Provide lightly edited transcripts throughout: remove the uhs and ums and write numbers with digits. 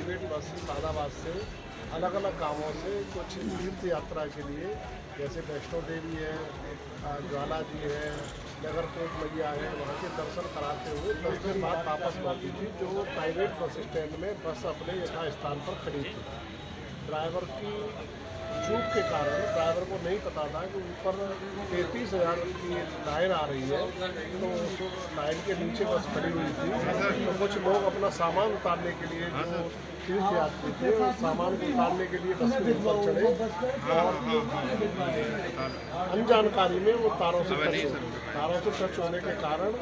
Private bus Sadabad से अलग अलग गांवों से कुछ तीर्थ यात्रा के लिए, जैसे वैष्णो देवी है, ज्वाला जी है, नगरकोट मैया है, वहाँ के दर्शन कराते हुए 10 दिन बाद वापस लौटी थी, जो प्राइवेट बस स्टैंड में बस अपने यथा स्थान पर खड़ी थी। ड्राइवर की चूक के कारण ड्राइवर को नहीं पता था कि ऊपर 33,000 की लाइन आ रही है, तो उस लाइन के नीचे बस खड़ी हुई थी। तो कुछ लोग अपना सामान उतारने के लिए, जो तीर्थ यात्री थे, उस सामान को उतारने के लिए बस के ऊपर चढ़े और अनजानकारी में वो तारों से टच होने के कारण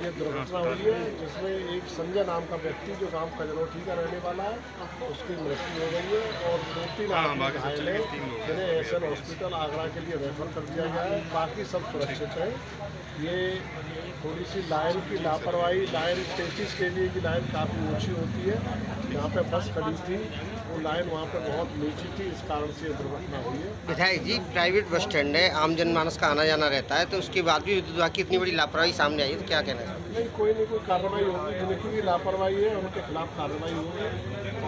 ये दुर्घटना हुई है, जिसमें एक संजय नाम का व्यक्ति जो गांव कजरोठी का रहने वाला है, उसकी मृत्यु हो गई है और 2-3 आदमी घायल हैं, जिन्हें एसएन हॉस्पिटल आगरा के लिए रेफर कर दिया गया है। बाकी सब सुरक्षित है। ये थोड़ी सी लाइन की लापरवाही, लाइन 33 kV की लाइन काफ़ी ऊंची होती है, यहाँ पे बस खड़ी थी, वो लाइन वहाँ पे बहुत नीची थी, इस कारण से ये दुर्घटना हुई है। विधायक जी, प्राइवेट बस स्टैंड है, आम जनमानस का आना जाना रहता है, तो उसके बाद भी की इतनी बड़ी लापरवाही सामने आई है, तो क्या कहना है? नहीं, कोई कार्रवाई होगी, जिनकी भी लापरवाही है उनके खिलाफ कार्रवाई होगी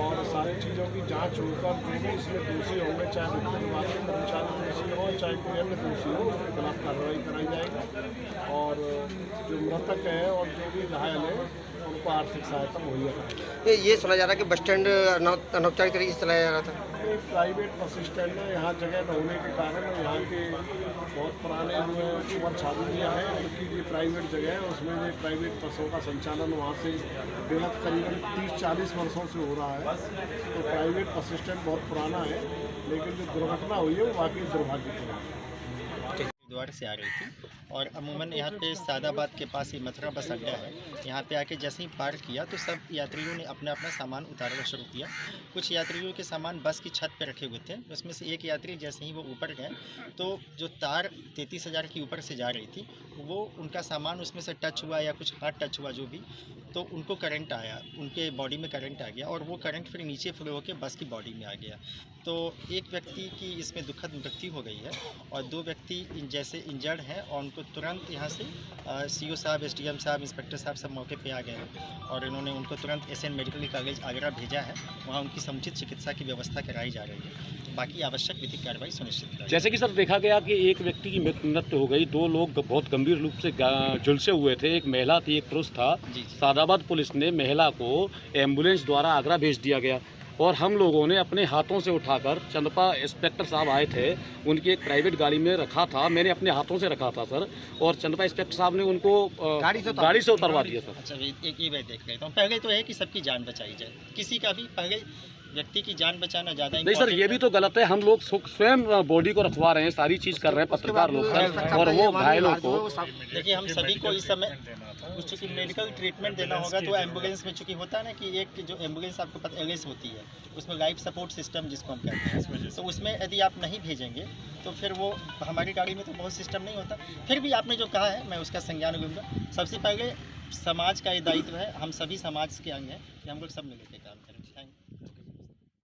और सारी चीज़ों की जांच होकर जो भी इसमें दोषी होंगे, चाहे विद्युत विभाग के कर्मचारी दोषी हो, चाहे कोई अन्य दोषी हो, उनके खिलाफ कार्रवाई कराई जाएगी और जो मृतक है और जो भी घायल है उनको आर्थिक सहायता मुहैया कराई। ये सुना जा रहा है कि बस स्टैंड अनौपचारिक तरीके से चलाया जा रहा था। प्राइवेट बस स्टैंड है, यहाँ जगह न होने के कारण यहाँ के बहुत पुराने जो है कुंवर छावनियाँ हैं, उनकी ये प्राइवेट जगह है, उसमें ये प्राइवेट बसों का संचालन वहाँ से बेहद करीबन 30-40 वर्षों से हो रहा है। तो प्राइवेट बस स्टैंड बहुत पुराना है, लेकिन जो दुर्घटना हुई है वो वाकई दुर्भाग्यपूर्ण है। द्वार से आ रही थी और अमूमन यहाँ पे सादाबाद के पास ही मथुरा बस अड्डा है, यहाँ पे आके जैसे ही पार्क किया तो सब यात्रियों ने अपना अपना सामान उतारना शुरू किया। कुछ यात्रियों के सामान बस की छत पे रखे हुए थे, उसमें से एक यात्री जैसे ही वो ऊपर गए तो जो तार 33,000 की ऊपर से जा रही थी, वो उनका सामान उसमें से टच हुआ या कुछ हाथ टच हुआ जो भी, तो उनको करंट आया, उनके बॉडी में करंट आ गया और वो करंट फिर नीचे फ्लो होकर बस की बॉडी में आ गया। तो एक व्यक्ति की इसमें दुखद मृत्यु हो गई है और 2 व्यक्ति जैसे इंजर्ड हैं और उनको तुरंत यहाँ से सीओ साहब, एसडीएम साहब, इंस्पेक्टर साहब सब मौके पे आ गए हैं और इन्होंने उनको तुरंत एसएन मेडिकल कॉलेज आगरा भेजा है, वहाँ उनकी समुचित चिकित्सा की व्यवस्था कराई जा रही है। बाकी आवश्यक विधिक कार्रवाई सुनिश्चित की। जैसे कि सर देखा गया कि एक व्यक्ति की मृत्यु हो गई, 2 लोग बहुत गंभीर रूप से झुलसे हुए थे, एक महिला थी, एक पुरुष था। सादाबाद पुलिस ने महिला को एम्बुलेंस द्वारा आगरा भेज दिया गया और हम लोगों ने अपने हाथों से उठाकर, चंदपा इंस्पेक्टर साहब आए थे, उनकी एक प्राइवेट गाड़ी में रखा था, मैंने अपने हाथों से रखा था सर, और चंदपा इंस्पेक्टर साहब ने उनको गाड़ी से उतरवा दिया सर। अच्छा, एक ये मैं देख लेता हूँ। पहले तो है कि सबकी जान बचाई जाए, किसी का भी पहले व्यक्ति की जान बचाना ज़्यादा नहीं सर, ये भी तो गलत है। हम लोग स्वयं बॉडी को रखवा रहे हैं, सारी चीज़ कर रहे हैं, पत्रकार लोग और वो घायलों को। देखिए, हम सभी को इस समय चूँकि मेडिकल ट्रीटमेंट देना होगा, तो एम्बुलेंस में चूँकि होता है ना कि एक जो एम्बुलेंस आपको पता एलएस होती है, उसमें लाइफ सपोर्ट सिस्टम जिसको हम कहते हैं, तो उसमें यदि आप नहीं भेजेंगे तो फिर वो हमारी गाड़ी में तो बहुत सिस्टम नहीं होता। फिर भी आपने जो कहा है मैं उसका संज्ञान लूँगा। सबसे पहले समाज का ये दायित्व है, हम सभी समाज के अंग हैं कि हम लोग सब मिलकर काम